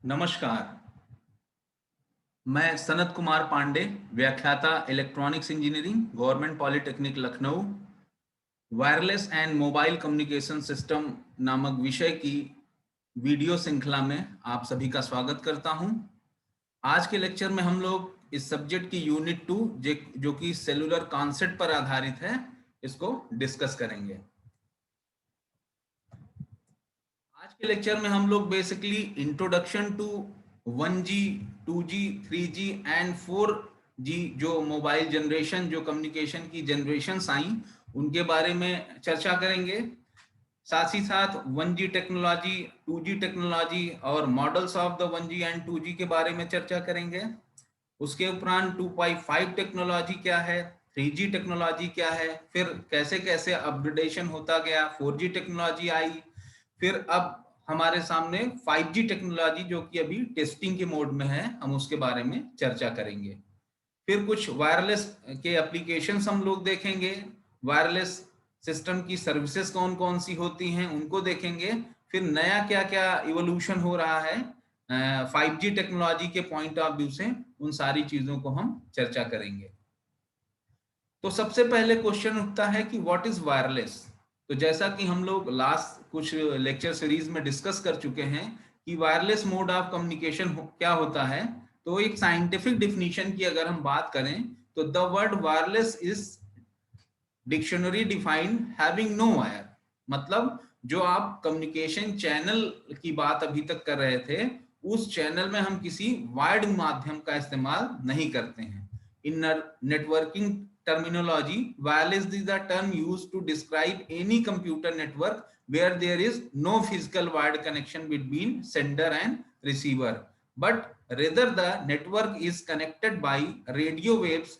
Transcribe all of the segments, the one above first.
नमस्कार। मैं सनत कुमार पांडे, व्याख्याता electronics engineering, government polytechnic Lucknow, wireless and mobile communication system नामक विषय की वीडियो श्रृंखला में आप सभी का स्वागत करता हूं। आज के लेक्चर में हम लोग इस सब्जेक्ट की यूनिट 2 जो कि सेलुलर कॉन्सेप्ट पर आधारित है, इसको डिस्कस करेंगे। आज के लेक्चर में हम लोग basically introduction to 1G, 2G, 3G and 4G जो मोबाइल जनरेशन, जो कम्युनिकेशन की जनरेशन्स आई, उनके बारे में चर्चा करेंगे। साथ ही साथ 1G टेक्नोलॉजी, 2G टेक्नोलॉजी और models of the 1G and 2G के बारे में चर्चा करेंगे। उसके उपरांत 2.5 टेक्नोलॉजी क्या है, 3G टेक्नोलॉजी क्या है, फिर कैसे कैसे अपग्रेडेशन होता गया, 4G टेक्नोलॉजी आई, फिर अब हमारे सामने 5G टेक्नोलॉजी जो कि अभी टेस्टिंग के मोड में है, हम उसके बारे में चर्चा करेंगे। फिर कुछ वायरलेस के एप्लीकेशंस हम लोग देखेंगे, वायरलेस सिस्टम की सर्विसेज कौन कौन सी होती हैं उनको देखेंगे। फिर नया क्या क्या इवोल्यूशन हो रहा है 5G टेक्नोलॉजी के पॉइंट ऑफ व्यू से, उन सारी चीजों को हम चर्चा करेंगे। तो सबसे पहले क्वेश्चन उठता है कि व्हाट इज वायरलेस। तो जैसा कि हम लोग लास्ट कुछ लेक्चर सीरीज में डिस्कस कर चुके हैं कि वायरलेस मोड ऑफ कम्युनिकेशन क्या होता है, तो एक साइंटिफिक डिफिनीशन की अगर हम बात करें तो the word wireless is dictionary defined having no wire. मतलब जो आप कम्युनिकेशन चैनल की बात अभी तक कर रहे थे, उस चैनल में हम किसी वायर्ड माध्यम का इस्तेमाल नहीं करते हैं। इन networking terminology, wireless is the term used to describe any computer network where there is no physical wired connection between sender and receiver, but rather the network is connected by radio waves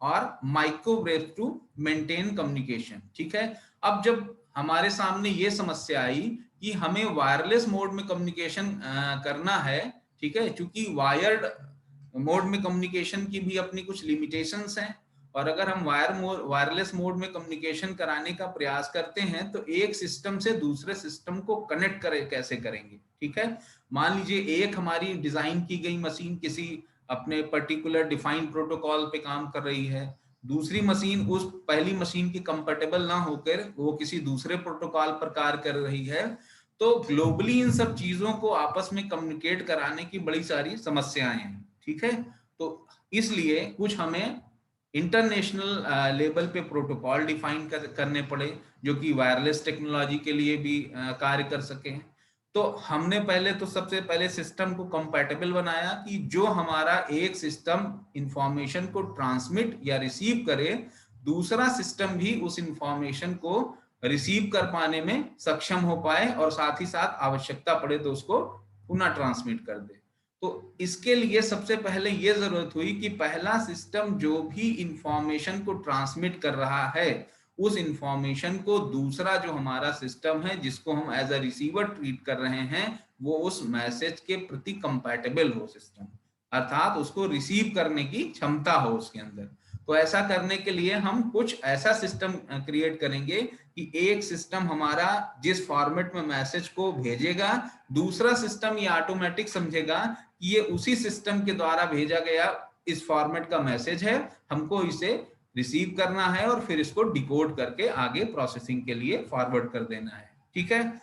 और microwave to maintain communication. ठीक है, अब जब हमारे सामने ये समस्या आई कि हमें वायरलेस मोड में कम्युनिकेशन करना है, ठीक है, क्योंकि वायर्ड मोड में कम्युनिकेशन की भी अपनी कुछ लिमिटेशंस हैं, और अगर हम वायरलेस मोड में कम्युनिकेशन कराने का प्रयास करते हैं तो एक सिस्टम से दूसरे सिस्टम को कनेक्ट कैसे करेंगे। ठीक है, मान लीजिए एक हमारी डिजाइन की गई मशीन किसी अपने पर्टिकुलर डिफाइंड प्रोटोकॉल पे काम कर रही है, दूसरी मशीन उस पहली मशीन की कंपेटेबल ना होकर वो किसी दूसरे प्रोटोकॉल पर कार्य कर रही है, तो ग्लोबली इन सब चीजों को आपस में कम्युनिकेट कराने की बड़ी सारी समस्याएं हैं। ठीक है, तो इसलिए कुछ हमें इंटरनेशनल लेवल पे प्रोटोकॉल डिफाइन करने पड़े जो कि वायरलेस टेक्नोलॉजी के लिए भी कार्य कर सके। तो हमने पहले तो सबसे पहले सिस्टम को कंपैटिबल बनाया कि जो हमारा एक सिस्टम इंफॉर्मेशन को ट्रांसमिट या रिसीव करे, दूसरा सिस्टम भी उस इंफॉर्मेशन को रिसीव कर पाने में सक्षम हो पाए और साथ ही साथ आवश्यकता पड़े तो उसको पुनः ट्रांसमिट कर दे। तो इसके लिए सबसे पहले यह जरूरत हुई कि पहला सिस्टम जो भी इंफॉर्मेशन को ट्रांसमिट कर रहा है, उस इंफॉर्मेशन को दूसरा जो हमारा सिस्टम है जिसको हम एज अ रिसीवर ट्रीट कर रहे हैं, वो उस मैसेज के प्रति कंपैटिबल हो सिस्टम, अर्थात उसको रिसीव करने की क्षमता हो उसके अंदर। तो ऐसा करने के लिए हम कुछ ऐसा सिस्टम क्रिएट करेंगे कि एक सिस्टम हमारा जिस फॉर्मेट में मैसेज को भेजेगा, दूसरा सिस्टम ये ऑटोमेटिक समझेगा कि ये उसी सिस्टम के द्वारा भेजा गया इस फॉर्मेट का मैसेज है, हमको इसे रिसीव करना है और फिर इसको डिकोड करके आगे प्रोसेसिंग के लिए फॉरवर्ड कर देना है। ठीक है,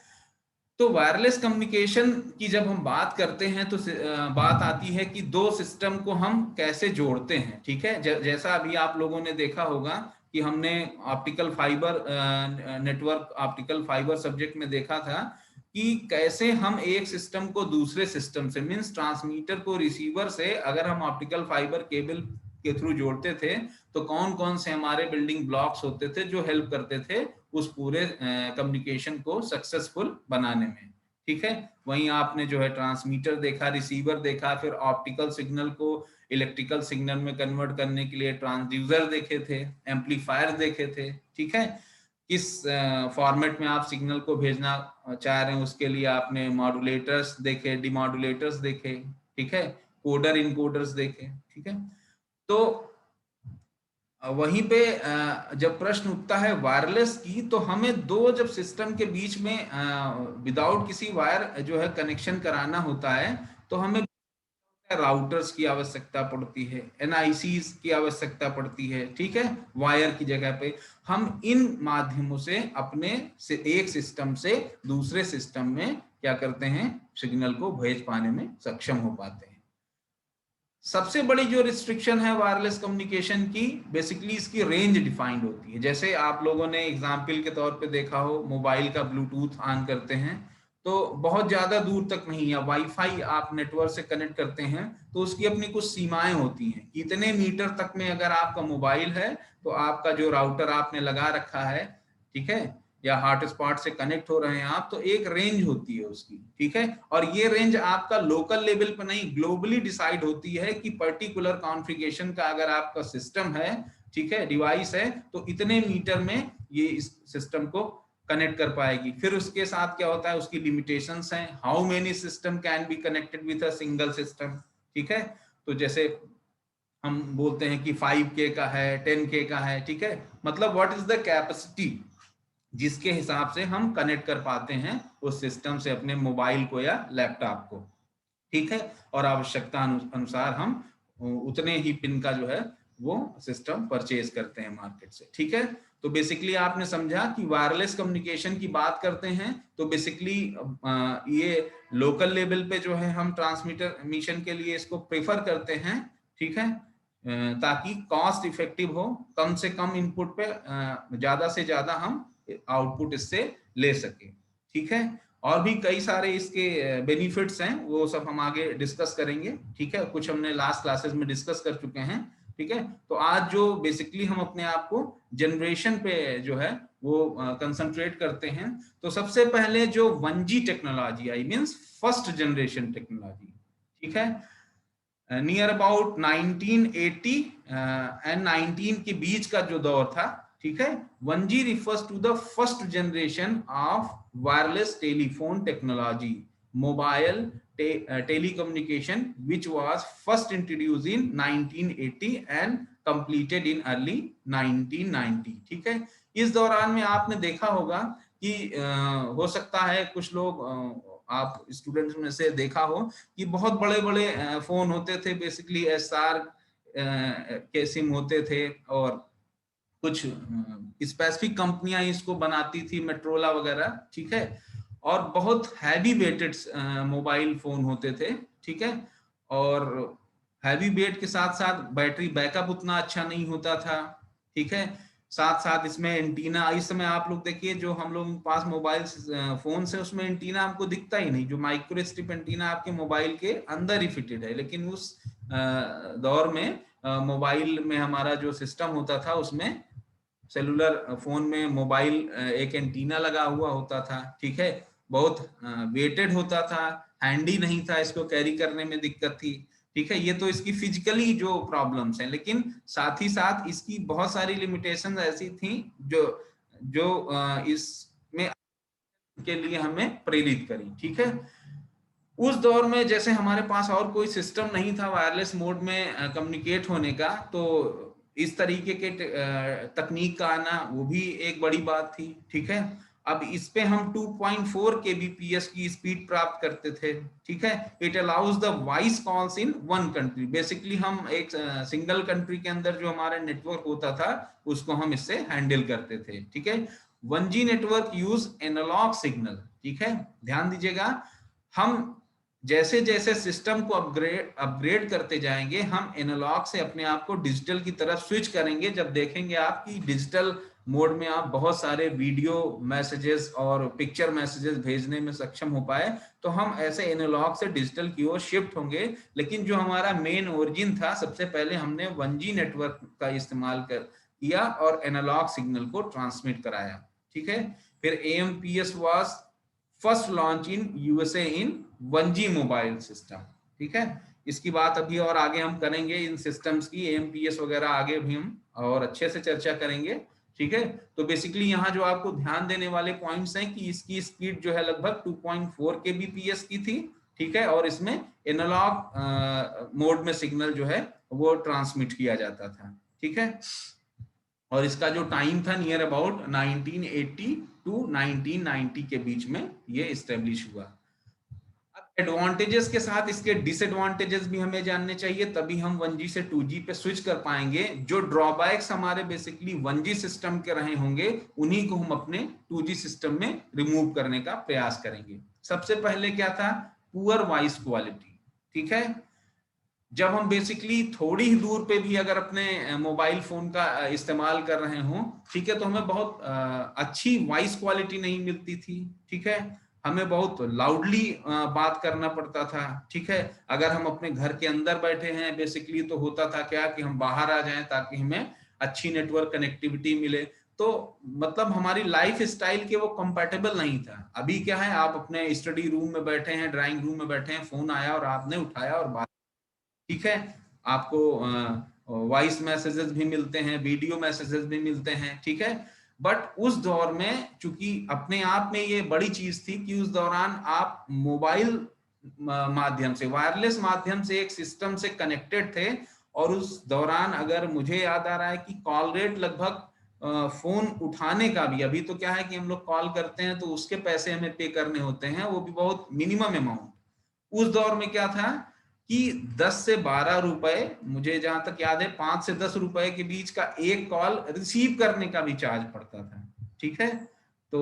तो वायरलेस कम्युनिकेशन की जब हम बात करते हैं तो बात आती है कि दो सिस्टम को हम कैसे जोड़ते हैं। ठीक है, जैसा अभी आप लोगों ने देखा होगा कि हमने optical fibre network, optical fibre subject में देखा था कि कैसे हम एक सिस्टम को दूसरे सिस्टम से, मींस ट्रांसमीटर को रिसीवर से अगर हम ऑप्टिकल फाइबर केबल के थ्रू जोड़ते थे तो कौन कौन से हमारे बिल्डिंग ब्लॉक्स होते थे जो हेल्प करते थे उस पूरे कम्युनिकेशन को सक्सेसफुल बनाने में। ठीक है, वहीं आपने जो है ट्रांसमीटर देखा, रिसीवर देखा, फिर ऑप्टिकल सिग्नल को इलेक्ट्रिकल सिग्नल में कन्वर्ट करने के लिए ट्रांसड्यूसर देखे थे, एम्पलीफायर देखे थे। ठीक है, किस फॉर्मेट में आप सिग्नल को भेजना चाह रहे हैं उसके लिए आपने मॉड्यूलेटर्स देखे, डिमॉड्यूलेटर्स देखे। ठीक है, कोडर इनकोडर्स देखे। ठीक है, तो वहीं पे जब प्रश्न उठता है वायरलेस की, तो हमें दो जब सिस्टम के बीच में विदाउट किसी वायर जो है कनेक्शन कराना होता है, तो हमें राउटर्स की आवश्यकता पड़ती है, एनआईसीज की आवश्यकता पड़ती है, ठीक है, वायर की जगह पे। हम इन माध्यमों से अपने एक सिस्टम से दूसरे सिस्टम में क्या करते हैं, सिग्नल को भेज पाने में सक्षम हो पाते हैं। सबसे बड़ी जो रिस्ट्रिक्शन है वायरलेस कम्युनिकेशन की, बेसिकली इसकी रेंज डिफाइंड होती है। जैसे आप लोगों ने एग्जाम्पल के तौर पे देखा हो, मोबाइल का ब्लूटूथ ऑन करते हैं तो बहुत ज्यादा दूर तक नहीं, या वाईफाई आप नेटवर्क से कनेक्ट करते हैं तो उसकी अपनी कुछ सीमाएं होती हैं। कितने मीटर तक में अगर आपका मोबाइल है तो आपका जो राउटर आपने लगा रखा है, ठीक है, या हॉटस्पॉट से कनेक्ट हो रहे हैं आप, तो एक रेंज होती है उसकी, ठीक है। और ये रेंज आपका लोकल लेवल पर नहीं, ग्लोबली डिसाइड होती है कि पर्टिकुलर कॉन्फ़िगरेशन का अगर आपका सिस्टम है, ठीक है, डिवाइस है, तो इतने मीटर में ये इस सिस्टम को कनेक्ट कर पाएगी। फिर उसके साथ क्या होता है, उसकी लिमिटेशंस हैं, how many system can be connected with a single system, ठीक है। तो जैसे हम बोलते हैं कि 5K का है, 10K का है, ठीक है, मतलब व्हाट इज द कैपेसिटी जिसके हिसाब से हम कनेक्ट कर पाते हैं उस सिस्टम से अपने मोबाइल को या लैपटॉप को, ठीक है। और आवश्यकता अनुसार हम उतने ही पिन का जो है वो सिस्टम परचेज करते हैं मार्केट से, ठीक है। तो बेसिकली आपने समझा कि वायरलेस कम्युनिकेशन की बात करते हैं तो बेसिकली ये लोकल लेवल पे जो है हम ट्रांसमीटर मिशन के लिए इसको प्रेफर करते हैं, ठीक है, ताकि कॉस्ट इफेक्टिव हो, कम से कम इनपुट पे ज्यादा से ज्यादा हम आउटपुट इससे ले सके, ठीक है। और भी कई सारे इसके बेनिफिट्स हैं, वो सब हम आगे डिस्कस करेंगे, ठीक है। कुछ हमने लास्ट क्लासेस में डिस्कस कर चुके हैं, ठीक है। तो आज जो बेसिकली हम अपने आप को जनरेशन पे जो है वो कंसंट्रेट करते हैं। तो सबसे पहले जो 1G टेक्नोलॉजी आई, मींस फर्स्ट जनरेशन टेक्नोलॉजी, ठीक है, नियर अबाउट 1980 एंड 19 के बीच का जो दौर था, ठीक है। 1G refers to the first generation of wireless telephone technology, mobile telecommunication, which was first introduced in 1980 and completed in early 1990, ठीक है। इस दौरान में आपने देखा होगा कि हो सकता है कुछ लोग आप स्टूडेंट्स में से देखा हो कि बहुत बड़े बड़े फोन होते थे, बेसिकली SR के सिम होते थे, और कुछ स्पेसिफिक कंपनियां इसको बनाती थी, मेट्रोला वगैरह, ठीक है। और बहुत हैवी वेटेड मोबाइल फोन होते थे, ठीक है। और हैवी वेट के साथ साथ बैटरी बैकअप उतना अच्छा नहीं होता था, ठीक है। साथ साथ इसमें एंटीना, इस समय आप लोग देखिए जो हम लोग के पास मोबाइल फोन से, उसमें एंटीना आपको दिखता ही नहीं, जो माइक्रो स्ट्रिप एंटीना आपके मोबाइल के अंदर ही फिटेड है। लेकिन उस दौर में मोबाइल में हमारा जो सिस्टम होता था उसमें सेलुलर फोन में मोबाइल एक एंटीना लगा हुआ होता था, ठीक है। बहुत वेटेड होता था, हैंडी नहीं था, इसको कैरी करने में दिक्कत थी, ठीक है। ये तो इसकी फिजिकली जो प्रॉब्लम्स हैं, लेकिन साथ ही साथ इसकी बहुत सारी लिमिटेशन ऐसी थी जो जो इसमें के लिए हमें प्रेरित करी, ठीक है। उस दौर में जैसे हमारे पास और कोई सिस्टम नहीं था वायरलेस मोड में कम्युनिकेट होने का, तो इस तरीके के तकनीक का आना वो भी एक बड़ी बात थी, ठीक है। अब इस पे हम 2.4 kbps की स्पीड प्राप्त करते थे, ठीक है। It allows the voice calls in one country, basically हम एक सिंगल कंट्री के अंदर जो हमारा नेटवर्क होता था उसको हम इससे हैंडल करते थे, ठीक है। 1G network use analogue signal, ठीक है, ध्यान दीजिएगा। हम जैसे जैसे सिस्टम को अपग्रेड करते जाएंगे, हम एनालॉग से अपने आप को डिजिटल की तरफ स्विच करेंगे। जब देखेंगे आप कि डिजिटल मोड में आप बहुत सारे वीडियो मैसेजेस और पिक्चर मैसेजेस भेजने में सक्षम हो पाए, तो हम ऐसे एनालॉग से डिजिटल की ओर शिफ्ट होंगे। लेकिन जो हमारा मेन ओरिजिन था, सबसे पहले हमने 1G नेटवर्क का इस्तेमाल किया और एनालॉग सिग्नल को ट्रांसमिट कराया, ठीक है। फिर AMPS was first launch in USA in 1G mobile system, ठीक है। इसकी बात अभी और आगे हम करेंगे, इन सिस्टम्स की AMPS वगैरह आगे भी हम और अच्छे से चर्चा करेंगे, ठीक है। तो बेसिकली यहाँ जो आपको ध्यान देने वाले पॉइंट्स हैं कि इसकी स्पीड जो है लगभग 2.4 kbps की थी, ठीक है। और इसमें एनालॉग मोड में सिग्नल जो है वो ट्रांसमिट किया जाता था, ठीक है। और इसका जो टाइम था नियर अबाउट 1980 टू 1990 के बीच में ये एस्टेब्लिश हुआ। अब एडवांटेजेस के साथ इसके डिसएडवांटेजेस भी हमें जानने चाहिए, तभी हम 1G से 2G पे स्विच कर पाएंगे। जो ड्रॉबैक्स हमारे बेसिकली 1G सिस्टम के रहे होंगे उन्हीं को हम अपने 2G सिस्टम में रिमूव करने का प्रयास करेंगे। सबसे पहले क्या था, पुअर वॉइस क्वालिटी। ठीक है, जब हम बेसिकली थोड़ी ही दूर पे भी अगर अपने मोबाइल फोन का इस्तेमाल कर रहे हों, ठीक है, तो हमें बहुत अच्छी वॉइस क्वालिटी नहीं मिलती थी। ठीक है, हमें बहुत लाउडली बात करना पड़ता था। ठीक है, अगर हम अपने घर के अंदर बैठे हैं बेसिकली तो होता था क्या कि हम बाहर आ जाएं ताकि हमें अच्छी नेटवर्क कनेक्टिविटी मिले। तो मतलब हमारी लाइफ स्टाइल के वो कंपैटिबल नहीं था। अभी क्या है, आप अपने स्टडी रूम में बैठे हैं, ड्राइंग रूम में बैठे हैं, फोन आया और आपने उठाया और बात। ठीक है, आपको वॉइस मैसेजेस भी मिलते हैं, वीडियो मैसेजेस भी मिलते हैं। ठीक है, बट उस दौर में चूंकि अपने आप में ये बड़ी चीज थी कि उस दौरान आप मोबाइल माध्यम से, वायरलेस माध्यम से एक सिस्टम से कनेक्टेड थे। और उस दौरान अगर मुझे याद आ रहा है कि कॉल रेट लगभग फोन उठाने का भी, अभी तो क्या है कि हम लोग कॉल करते हैं तो उसके पैसे हमें पे करने होते हैं, वो भी बहुत मिनिमम अमाउंट। उस दौर में क्या था कि 10 से 12 रुपए, मुझे जहां तक याद है 5 से 10 रुपए के बीच का एक कॉल रिसीव करने का भी चार्ज पड़ता था। ठीक है, तो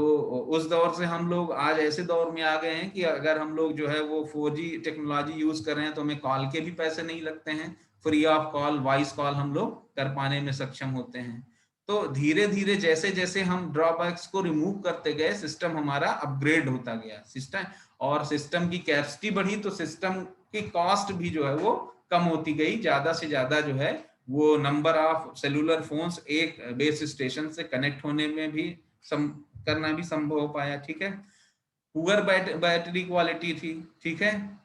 उस दौर से हम लोग आज ऐसे दौर में आ गए हैं कि अगर हम लोग जो है वो 4G टेक्नोलॉजी यूज कर रहे हैं तो हमें कॉल के भी पैसे नहीं लगते हैं, free of call voice call हम लोग कर पाने में सक्षम होते हैं। तो धीरे धीरे जैसे जैसे हम ड्रॉबैक्स को रिमूव करते गए, सिस्टम हमारा अपग्रेड होता गया सिस्टम, और सिस्टम की कैपेसिटी बढ़ी तो सिस्टम की कॉस्ट भी जो है वो कम होती गई। ज्यादा से ज्यादा जो है वो नंबर ऑफ सेलुलर फोन्स एक बेस स्टेशन से कनेक्ट होने में भी करना भी संभव हो पाया। ठीक है, पुअर बैटरी क्वालिटी थी। ठीक है,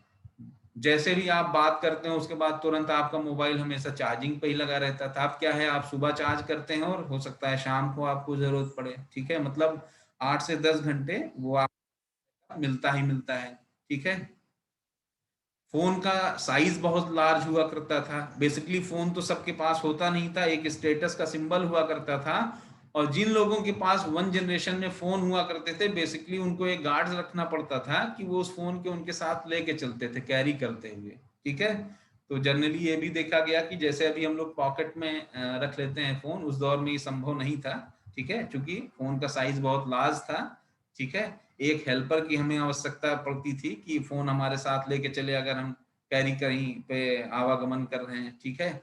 जैसे भी आप बात करते हैं उसके बाद तुरंत आपका मोबाइल हमेशा चार्जिंग पे ही लगा रहता था। अब क्या है, आप सुबह चार्ज करते हैं और हो सकता है शाम को आपको जरूरत पड़े। ठीक है, मतलब 8 से 10 घंटे वो आप मिलता ही मिलता है। ठीक है, फोन का साइज बहुत लार्ज हुआ करता था। बेसिकली फोन तो सबके पास होता नहीं था, एक स्टेटस का सिंबल हुआ करता था। और जिन लोगों के पास 1 जनरेशन में फोन हुआ करते थे, बेसिकली उनको एक गार्ड रखना पड़ता था कि वो उस फोन के उनके साथ लेके चलते थे, कैरी करते हुए। ठीक है, तो जनरली ये भी देखा गया कि जैसे अभी हम लोग पॉकेट में रख लेते हैं फोन, उस दौर में ये संभव नहीं था। ठीक है, क्योंकि फोन का साइज बहुत लार्ज था। ठीक है, एक हेल्पर की हमें आवश्यकता पड़ती थी कि फोन हमारे साथ लेके चले अगर हम कैरी कहीं पे आवागमन कर रहे हैं। ठीक है,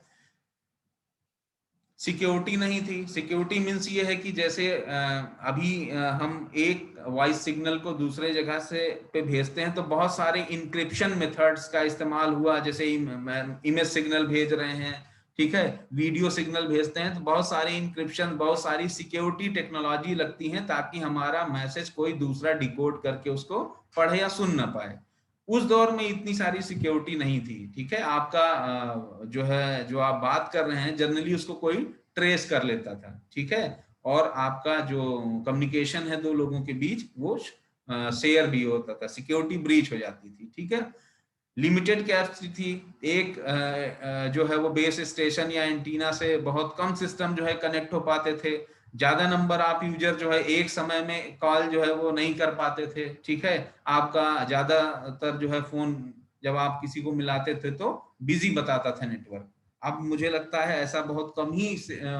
सिक्योरिटी नहीं थी। सिक्योरिटी मीन्स ये है कि जैसे अभी हम एक वॉइस सिग्नल को दूसरे जगह से पे भेजते हैं तो बहुत सारे इंक्रिप्शन मेथड्स का इस्तेमाल हुआ, जैसे इमेज सिग्नल भेज रहे हैं। ठीक है, वीडियो सिग्नल भेजते हैं तो बहुत सारी इंक्रिप्शन, बहुत सारी सिक्योरिटी टेक्नोलॉजी लगती है ताकि हमारा मैसेज कोई दूसरा डिकोड करके उसको पढ़े या सुन ना पाए। उस दौर में इतनी सारी सिक्योरिटी नहीं थी। ठीक है, आपका जो है, जो आप बात कर रहे हैं जनरली उसको कोई ट्रेस कर लेता था। ठीक है, और आपका जो कम्युनिकेशन है दो लोगों के बीच वो शेयर भी होता था, सिक्योरिटी ब्रीच हो जाती थी। ठीक है, लिमिटेड कैपेसिटी थी। एक जो है वो बेस स्टेशन या एंटीना से बहुत कम सिस्टम जो है कनेक्ट हो पाते थे। ज्यादा नंबर आप यूजर जो है एक समय में कॉल जो है वो नहीं कर पाते थे। ठीक है, आपका ज्यादातर जो है फोन जब आप किसी को मिलाते थे तो बिजी बताता था नेटवर्क। अब मुझे लगता है ऐसा बहुत कम ही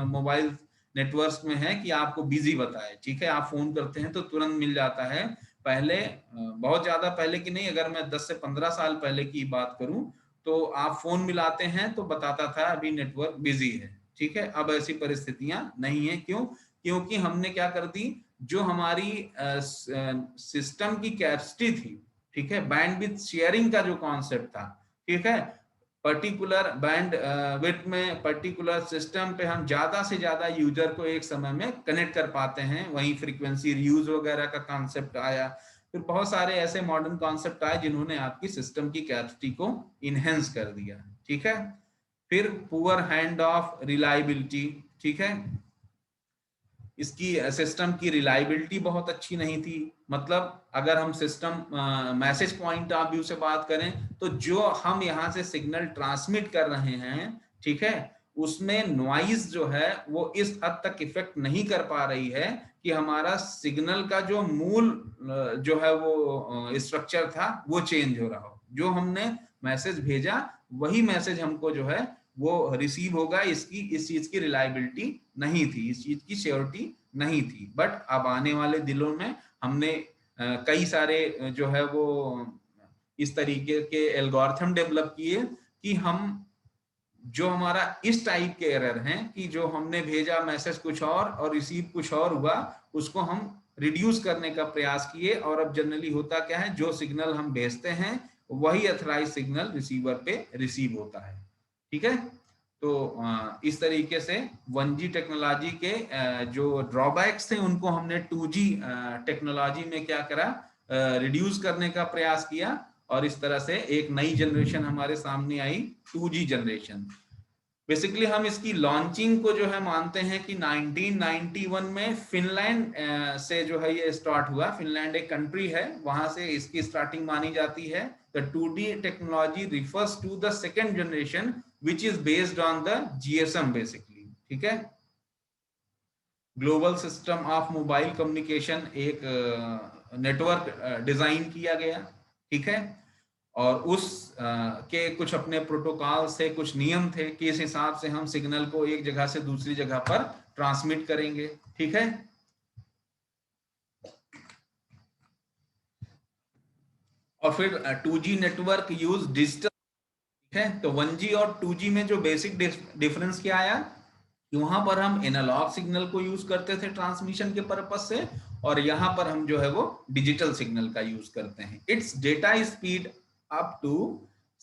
मोबाइल नेटवर्क्स में है कि आपको बिजी बताए। ठीक है, आप फोन करते हैं तो तुरंत मिल जाता है। पहले बहुत ज्यादा पहले की नहीं, अगर मैं 10 से 15 साल पहले की बात करूं तो आप फोन मिलाते हैं तो बताता था अभी नेटवर्क बिजी है। ठीक है, अब ऐसी परिस्थितियां नहीं है। क्यों? क्योंकि हमने क्या कर दी, जो हमारी सिस्टम की कैपेसिटी थी, ठीक है, बैंडविड्थ शेयरिंग का जो कॉन्सेप्ट था, ठीक है, पर्टिकुलर बैंड विड्थ में पर्टिकुलर सिस्टम पे हम ज्यादा से ज्यादा यूजर को एक समय में कनेक्ट कर पाते हैं। वहीं फ्रीक्वेंसी रीयूज वगैरह का कॉन्सेप्ट आया। फिर बहुत सारे ऐसे मॉडर्न कॉन्सेप्ट आए जिन्होंने आपकी सिस्टम की कैपेसिटी को इनहेंस कर दिया। ठीक है, फिर पुअर हैंड ऑफ रिलायबिलिटी। ठीक है, इसकी सिस्टम की रिलायबिलिटी बहुत अच्छी नहीं थी। मतलब अगर हम system message point of view से बात करें तो जो हम यहाँ से सिग्नल ट्रांसमिट कर रहे हैं, ठीक है, उसमें नॉइज जो है वो इस हद तक इफेक्ट नहीं कर पा रही है कि हमारा सिग्नल का जो मूल जो है वो स्ट्रक्चर था वो चेंज हो रहा हो, जो हमने मैसेज भेजा वही मैसेज हमको जो है वो रिसीव होगा, इसकी इस चीज की रिलायबिलिटी नहीं थी, इस चीज की श्योरिटी नहीं थी। बट अब आने वाले दिनों में हमने कई सारे जो है वो इस तरीके के एल्गोरिथम डेवलप किए कि हम जो हमारा इस टाइप के एरर हैं कि जो हमने भेजा मैसेज कुछ और रिसीव कुछ और हुआ, उसको हम रिड्यूस करने का प्रयास किए। और अब जनरली होता क्या है, जो सिग्नल हम भेजते हैं वही अथराइज सिग्नल रिसीवर पे रिसीव होता है। ठीक है, तो इस तरीके से 1G टेक्नोलॉजी के जो ड्रॉबैक्स थे उनको हमने 2G टेक्नोलॉजी में क्या करा, रिड्यूस करने का प्रयास किया, और इस तरह से एक नई जनरेशन हमारे सामने आई, 2G जनरेशन। बेसिकली हम इसकी लॉन्चिंग को जो है मानते हैं कि 1991 में फिनलैंड से जो है ये स्टार्ट हुआ। फिनलैंड एक कंट्री है, वहां से इसकी स्टार्टिंग मानी जाती है। The 2D technology refers to the second generation which is based on the GSM basically. ठीक है, global system of mobile communication एक नेटवर्क डिजाइन किया गया। ठीक है, और उस के कुछ अपने प्रोटोकॉल से कुछ नियम थे कि इस हिसाब से हम सिग्नल को एक जगह से दूसरी जगह पर ट्रांसमिट करेंगे। ठीक है, और फिर 2G नेटवर्क यूज डिजिटल। ठीक है, तो 1G और 2G में जो बेसिक डिफरेंस क्या आया कि वहां पर हम एनालॉग सिग्नल को यूज करते थे ट्रांसमिशन के पर्पज से, और यहां पर हम जो है वो डिजिटल सिग्नल का यूज करते हैं। Its data speed up to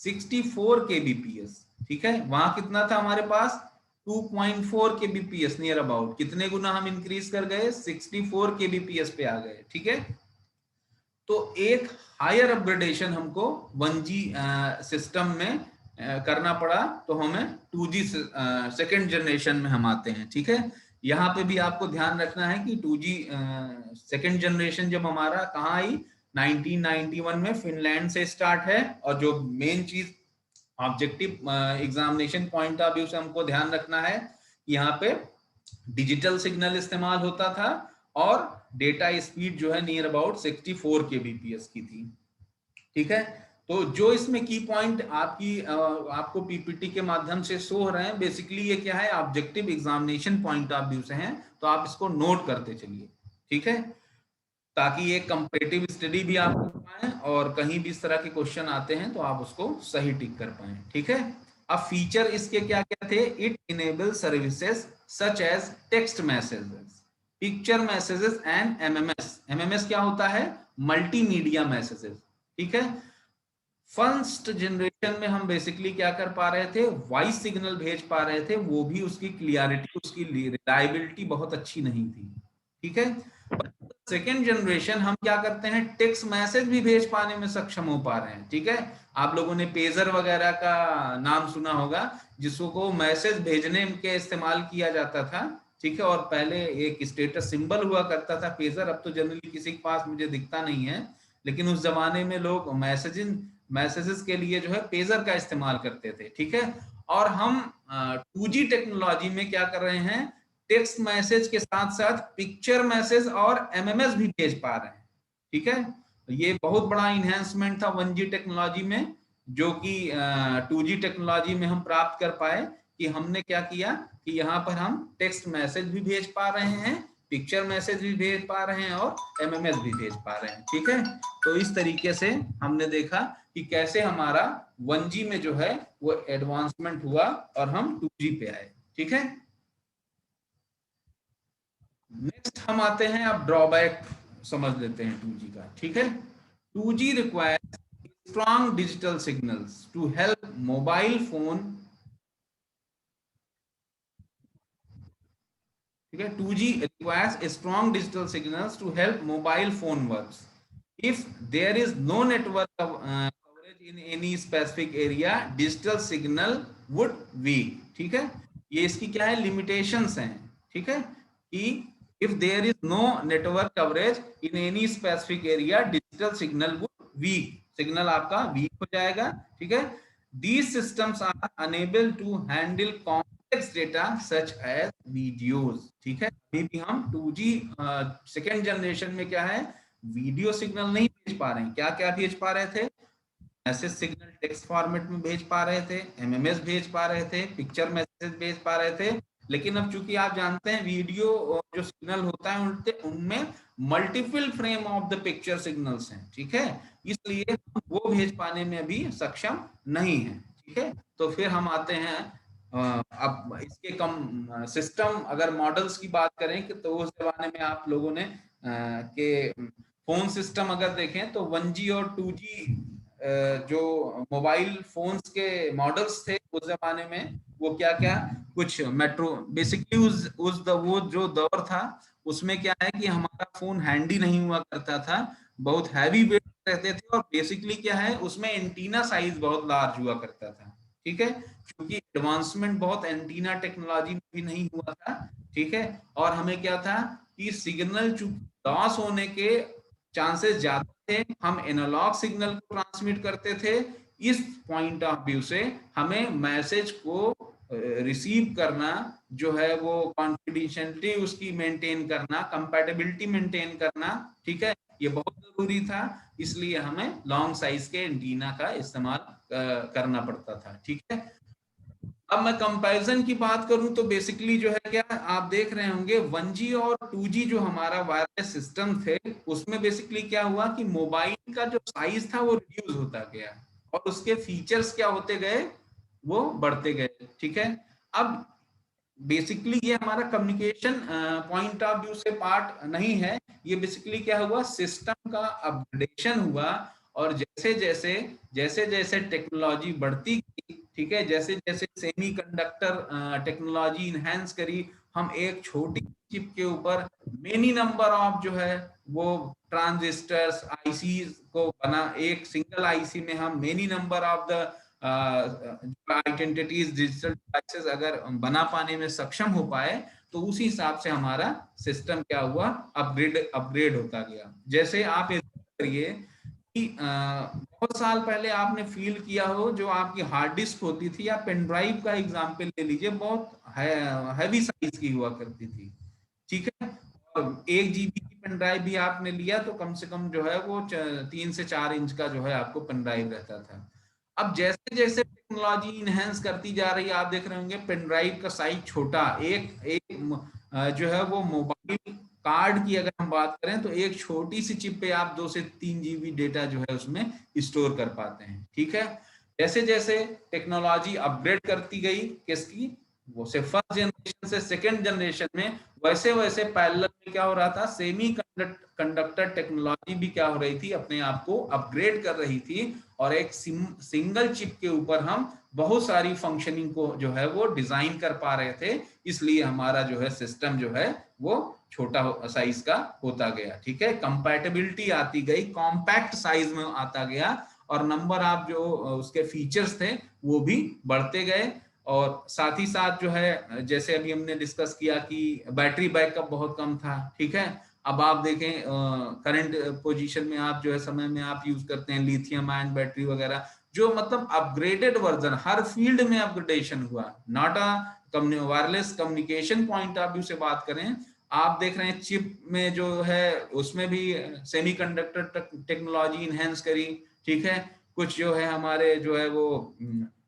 64 kbps। ठीक है, वहां कितना था हमारे पास, 2.4 kbps नियर अबाउट। कितने गुना हम इंक्रीज कर गए, 64 kbps पे आ गए। ठीक है, तो एक हायर अपग्रेडेशन हमको 1G सिस्टम में करना पड़ा, तो हमें 2G सेकेंड जनरेशन में हम आते हैं। ठीक है, यहाँ पे भी आपको ध्यान रखना है कि 2G सेकेंड जनरेशन जब हमारा कहाँ आई, 1991 में फिनलैंड से स्टार्ट है। और जो मेन चीज objective examination point of view से हमको ध्यान रखना है, यहाँ पे डिजिटल सिग्नल इस्तेमाल होता था और डेटा स्पीड जो है नियर अबाउट 64 kbps की थी। ठीक है, तो जो इसमें की पॉइंट आपको पीपीटी के माध्यम से शो हो रहे हैं, बेसिकली ये क्या है, objective examination point of view से हैं, तो आप इसको नोट करते चलिए। ठीक है, ताकि एक कंपेटिटिव स्टडी भी आप कर पाए और कहीं भी इस तरह के क्वेश्चन आते हैं तो आप उसको सही टिक कर पाए। ठीक है, अब फीचर इसके क्या क्या थे, it enable services such as text messages, picture messages and MMS. MMS क्या होता है, मल्टीमीडिया मैसेजेस। ठीक है, फर्स्ट जनरेशन में हम बेसिकली क्या कर पा रहे थे, वॉइस सिग्नल भेज पा रहे थे, वो भी उसकी क्लियरिटी, उसकी रिलायबिलिटी बहुत अच्छी नहीं थी। ठीक है, सेकेंड जनरेशन हम क्या करते हैं, टेक्स्ट मैसेज भी भेज पाने में सक्षम हो पा रहे हैं। ठीक है, आप लोगों ने पेजर वगैरह का नाम सुना होगा, जिसको मैसेज भेजने के इस्तेमाल किया जाता था। ठीक है, और पहले एक स्टेटस सिंबल हुआ करता था पेजर, अब तो जनरली किसी के पास मुझे दिखता नहीं है, लेकिन उस जमाने में लोग मैसेजेस के लिए जो है पेजर का इस्तेमाल करते थे। ठीक है, और हम 2G टेक्नोलॉजी में क्या कर रहे हैं, टेक्स्ट मैसेज के साथ साथ पिक्चर मैसेज और एमएमएस भी भेज पा रहे हैं। ठीक है, ये बहुत बड़ा इन्हेंसमेंट था 1G टेक्नोलॉजी में, जो कि 2G टेक्नोलॉजी में हम प्राप्त कर पाए, कि हमने क्या किया कि यहाँ पर हम टेक्स्ट मैसेज भी भेज पा रहे हैं, पिक्चर मैसेज भी भेज पा रहे हैं और एमएमएस भी भेज पा रहे हैं। ठीक है, तो इस तरीके से हमने देखा कि कैसे हमारा 1G में जो है वो एडवांसमेंट हुआ और हम 2G पे आए। ठीक है, नेक्स्ट हम आते हैं, अब ड्रॉबैक समझ लेते हैं 2G का। ठीक है, 2G requires strong digital signals to help mobile phone. ठीक है, 2G requires strong digital signals to help mobile phone works. If there is no network coverage in any specific area, digital signal would weak. ठीक है, ये इसकी क्या है, limitations हैं। ठीक है, कि if there is no network coverage in any specific area, digital signal would weak. Signal आपका वीक हो जाएगा। ठीक है, these systems are unable to handle complex data such as videos, ठीक है। अभी भी हम 2G सेकेंड जनरेशन में क्या है, वीडियो सिग्नल नहीं भेज पा रहे हैं। क्या क्या भेज पा रहे थे, मैसेज सिग्नल टेक्स्ट फॉर्मेट में भेज पा रहे थे, एमएमएस भेज पा रहे थे, पिक्चर मैसेज भेज पा रहे थे। लेकिन अब चूंकि आप जानते हैं वीडियो जो सिग्नल होता है उनमें multiple frame of the picture signals हैं, ठीक है, इसलिए वो भेज पाने में अभी सक्षम नहीं है, ठीक है। तो फिर हम आते हैं अब इसके कम सिस्टम, अगर मॉडल्स की बात करें कि तो उस जमाने में आप लोगों ने के फोन सिस्टम अगर देखें तो 1G और 2G जो मोबाइल फोन्स के मॉडल्स थे उस जमाने में, वो क्या क्या कुछ मेट्रो बेसिकली उस वो जो दौर था उसमें क्या है कि हमारा फोन हैंडी नहीं हुआ करता था, बहुत हैवी वेट रहते थे, और बेसिकली क्या है उसमें एंटीना साइज बहुत लार्ज हुआ करता था, ठीक है, क्योंकि एडवांसमेंट बहुत एंटीना टेक्नोलॉजी में भी नहीं हुआ था, ठीक है। और हमें क्या था कि सिग्नल लॉस होने के चांसेस ज्यादा थे, हम एनालॉग सिग्नल को ट्रांसमिट करते थे। इस पॉइंट ऑफ व्यू से हमें मैसेज को रिसीव करना जो है वो कॉन्फिडेंशियलिटी उसकी मेंटेन करना, कंपैटिबिलिटी मेंटेन करना, ठीक है, ये बहुत जरूरी था। इसलिए हमें लॉन्ग साइज के एंटीना का इस्तेमाल करना पड़ता था, ठीक है। अब मैं कंपैरिजन की बात करूं तो बेसिकली जो है क्या आप देख रहे होंगे 1G और 2G जो हमारा वायरलेस सिस्टम थे उसमें बेसिकली क्या हुआ कि मोबाइल का जो साइज था वो रिड्यूस होता गया और उसके फीचर्स क्या होते गए, वो बढ़ते गए, ठीक है। अब बेसिकली ये हमारा कम्युनिकेशन पॉइंट ऑफ व्यू से पार्ट नहीं है, ये बेसिकली क्या हुआ, सिस्टम का अपग्रेडेशन हुआ। और जैसे जैसे टेक्नोलॉजी बढ़ती गई, ठीक है, जैसे जैसे सेमीकंडक्टर टेक्नोलॉजी इनहेंस करी, हम एक छोटी चिप के ऊपर मेनी नंबर ऑफ जो है वो ट्रांजिस्टर्स आईसी को बना, एक सिंगल आईसी में हम many number of the identities digital devices अगर बना पाने में सक्षम हो पाए तो उसी हिसाब से हमारा सिस्टम क्या हुआ, अपग्रेड होता गया। जैसे आप करिए कि बहुत साल पहले आपने फील किया हो जो आपकी हार्ड डिस्क होती थी या पेन ड्राइव का एग्जांपल ले लीजिए, बहुत हैवी साइज की हुआ करती थी, ठीक है। और 1 GB की पेन ड्राइव भी आपने लिया तो कम से कम जो है वो 3 से 4 इंच का जो है आपको पेन ड्राइव रहता था। अब जैसे जैसे टेक्नोलॉजी इनहेंस करती जा रही है, आप देख रहे होंगे पेन ड्राइव का साइज छोटा, एक एक जो है वो मोबाइल कार्ड की अगर हम बात करें तो एक छोटी सी चिप पे आप 2 से 3 GB डेटा जो है उसमें स्टोर कर पाते हैं, ठीक है। जैसे जैसे टेक्नोलॉजी अपग्रेड करती गई किसकी, वो से फर्स्ट जनरेशन से सेकेंड जनरेशन में, वैसे वैसे पैरेलल में क्या हो रहा था, सेमी कंडक्टर टेक्नोलॉजी भी क्या हो रही थी, अपने आप को अपग्रेड कर रही थी। और एक सिंगल चिप के ऊपर हम बहुत सारी फंक्शनिंग को जो है वो डिजाइन कर पा रहे थे, इसलिए हमारा जो है सिस्टम जो है वो छोटा साइज का होता गया, ठीक है। कंपैटिबिलिटी आती गई, कॉम्पैक्ट साइज में आता गया, और नंबर ऑफ जो उसके फीचर्स थे वो भी बढ़ते गए। और साथ ही साथ जो है जैसे अभी हमने डिस्कस किया कि बैटरी बैकअप बहुत कम था, ठीक है। अब आप देखें करंट पोजीशन में आप जो है समय में आप यूज करते हैं लिथियम आयन बैटरी वगैरह, जो मतलब अपग्रेडेड वर्जन, हर फील्ड में अपग्रेडेशन हुआ, not a wireless communication point of view से बात करें, आप देख रहे हैं चिप में जो है उसमें भी सेमीकंडक्टर टेक्नोलॉजी इनहेंस करी, ठीक है। कुछ जो है हमारे जो है वो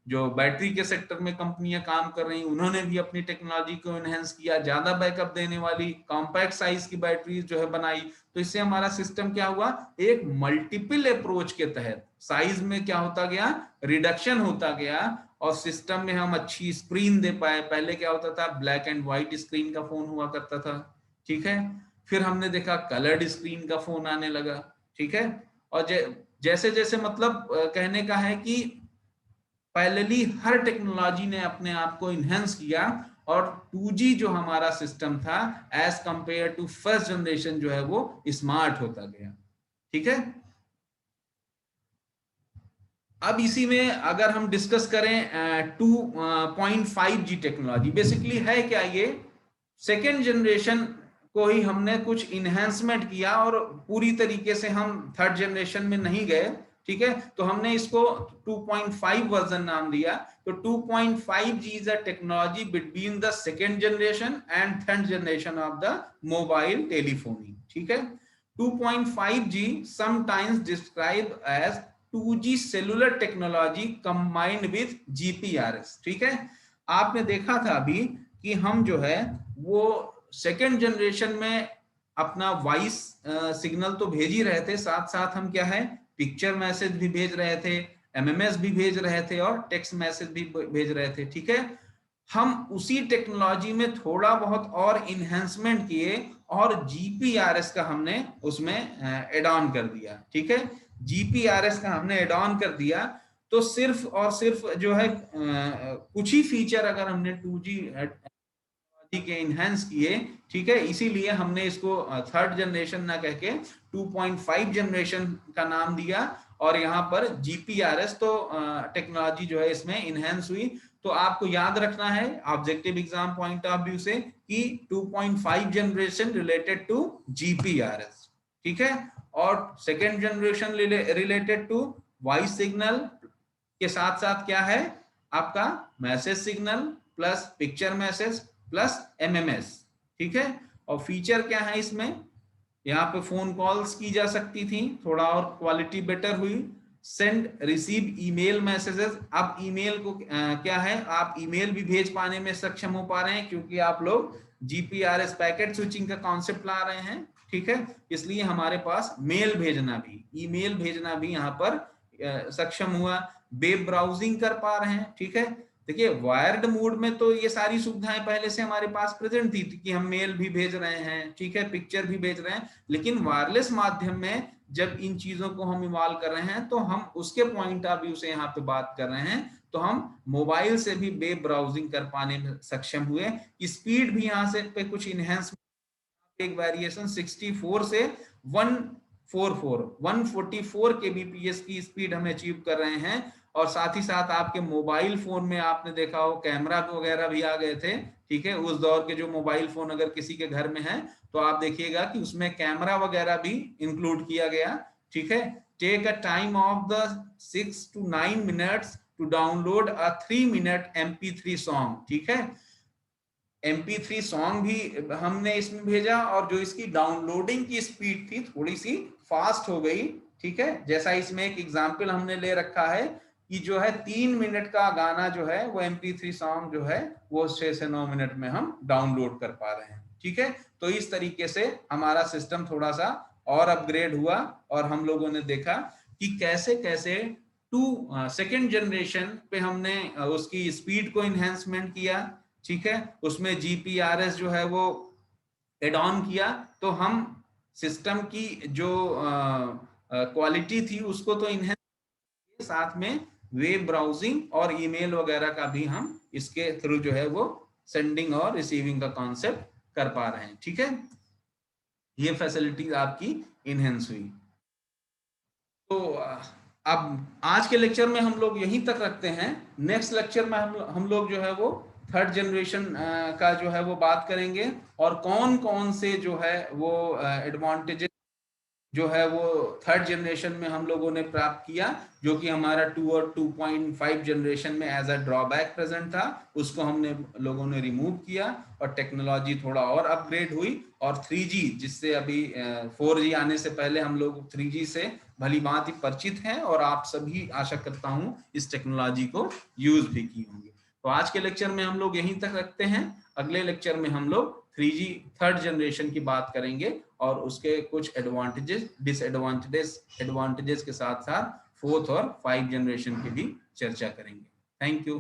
जो बैटरी के सेक्टर में कंपनियां काम कर रही हैं उन्होंने भी अपनी टेक्नोलॉजी को एनहेंस किया, ज्यादा बैकअप देने वाली कॉम्पैक्ट साइज की बैटरी जो है बनाई। तो इससे हमारा सिस्टम क्या हुआ, एक मल्टीपल अप्रोच के तहत साइज में क्या होता गया, रिडक्शन होता गया, और सिस्टम में हम अच्छी स्क्रीन दे पाए। पहले क्या होता था, ब्लैक एंड व्हाइट स्क्रीन का फोन हुआ करता था, ठीक है। फिर हमने देखा कलर्ड स्क्रीन का फोन आने लगा, ठीक है। और जैसे जैसे मतलब कहने का है कि पैरेलली हर टेक्नोलॉजी ने अपने आप को इनहेंस किया, और 2G जो हमारा सिस्टम था as compare to first generation जो है वो स्मार्ट होता गया, ठीक है। अब इसी में अगर हम डिस्कस करें 2.5G टेक्नोलॉजी, बेसिकली है क्या, ये सेकेंड जनरेशन को ही हमने कुछ इन्हेंसमेंट किया और पूरी तरीके से हम थर्ड जनरेशन में नहीं गए। ठीक है, तो हमने इसको 2.5 वर्जन नाम दिया। तो 2.5G is a technology between the second generation and third generation of the mobile telephony. ठीक है, 2.5G sometimes described as 2G cellular technology combined with GPRS। ठीक है, आपने देखा था अभी कि हम जो है वो सेकेंड जनरेशन में अपना वॉइस सिग्नल तो भेज ही रहे थे, साथ साथ हम क्या है पिक्चर मैसेज भी भेज रहे थे, एमएमएस भी भेज रहे थे और टेक्स्ट मैसेज भी भेज रहे थे। ठीक है, हम उसी टेक्नोलॉजी में थोड़ा बहुत और इन्हेंसमेंट किए और जीपीआरएस का हमने उसमें एड ऑन कर दिया। ठीक है, जीपीआरएस का हमने एड ऑन कर दिया, तो सिर्फ और सिर्फ जो है कुछ ही फीचर अगर हमने 2G के इनहेंस किए। ठीक है, इसीलिए हमने इसको थर्ड जनरेशन ना कह के 2.5 जनरेशन का नाम दिया, और यहाँ पर जीपीआरएस तो टेक्नोलॉजी जो है इसमें इनहेंस हुई। तो आपको याद रखना है objective exam point of view से कि 2.5 जनरेशन रिलेटेड टू जीपीआरएस। ठीक है, और second generation related to voice signal के साथ साथ क्या है आपका message signal plus picture message plus MMS. ठीक है, और फीचर क्या है इसमें, यहाँ पे फोन कॉल्स की जा सकती थी, थोड़ा और क्वालिटी बेटर हुई। सेंड रिसीव ईमेल मैसेजेस, अब ईमेल को क्या है आप ईमेल भी भेज पाने में सक्षम हो पा रहे हैं, क्योंकि आप लोग जीपीआरएस पैकेट स्विचिंग का कॉन्सेप्ट ला रहे हैं। ठीक है, इसलिए हमारे पास मेल भेजना भी, ईमेल भेजना भी यहाँ पर सक्षम हुआ। वेब ब्राउजिंग कर पा रहे हैं। ठीक है, देखिए वायर्ड मोड में तो ये सारी सुविधाएं पहले से हमारे पास प्रेजेंट थी कि हम मेल भी भेज रहे हैं, ठीक है, पिक्चर भी भेज रहे हैं, लेकिन वायरलेस माध्यम में जब इन चीजों को हम इवॉल्व कर रहे हैं तो हम उसके पॉइंट ऑफ व्यू से यहाँ पे बात कर रहे हैं। तो हम मोबाइल से भी वेब ब्राउजिंग कर पाने में सक्षम हुए। स्पीड भी यहाँ से पे कुछ इनहेंस, एक वेरिएशन 64 से 144 kbps की स्पीड हम अचीव कर रहे हैं। और साथ ही साथ आपके मोबाइल फोन में आपने देखा हो कैमरा वगैरह भी आ गए थे। ठीक है, उस दौर के जो मोबाइल फोन अगर किसी के घर में है तो आप देखिएगा कि उसमें कैमरा वगैरह भी इंक्लूड किया गया। ठीक है, take a time of the 6 to 9 minutes to download a 3 minute MP3 song. ठीक है, MP3 सॉन्ग भी हमने इसमें भेजा, और जो इसकी डाउनलोडिंग की स्पीड थी थोड़ी सी फास्ट हो गई। ठीक है, जैसा इसमें एक एग्जांपल हमने ले रखा है कि जो है 3 मिनट का गाना जो है वो MP3 सॉन्ग जो है वो 6 से 9 मिनट में हम डाउनलोड कर पा रहे हैं। ठीक है, तो इस तरीके से हमारा सिस्टम थोड़ा सा और अपग्रेड हुआ, और हम लोगों ने देखा कि कैसे कैसे सेकेंड जनरेशन पे हमने उसकी स्पीड को इन्हेंसमेंट किया। ठीक है, उसमें जीपीआरएस जो है वो एड ऑन किया, तो हम सिस्टम की जो क्वालिटी थी उसको तो इन्हेंस, साथ में वेब ब्राउजिंग और ईमेल वगैरह का भी हम इसके थ्रू जो है वो सेंडिंग और रिसीविंग का कॉन्सेप्ट कर पा रहे हैं। ठीक है, ये फैसिलिटीज आपकी इनहेंस हुई। तो अब आज के लेक्चर में हम लोग यहीं तक रखते हैं। नेक्स्ट लेक्चर में हम लोग जो है वो थर्ड जनरेशन का जो है वो बात करेंगे, और कौन कौन से जो है वो एडवांटेजेस जो है वो थर्ड जनरेशन में हम लोगों ने प्राप्त किया, जो कि हमारा 2 और 2.5 जनरेशन में एज अ ड्रॉबैक प्रेजेंट था, उसको हमने लोगों ने रिमूव किया, और टेक्नोलॉजी थोड़ा और अपग्रेड हुई। और 3G, जिससे अभी 4G आने से पहले हम लोग 3G से भली भांति परिचित हैं, और आप सभी आशा करता हूं इस टेक्नोलॉजी को यूज भी की होंगे। तो आज के लेक्चर में हम लोग यहीं तक रखते हैं। अगले लेक्चर में हम लोग 3G थर्ड जनरेशन की बात करेंगे, और उसके कुछ एडवांटेजेस डिसएडवांटेजेस के साथ साथ फोर्थ और 5 जनरेशन की भी चर्चा करेंगे। Thank you.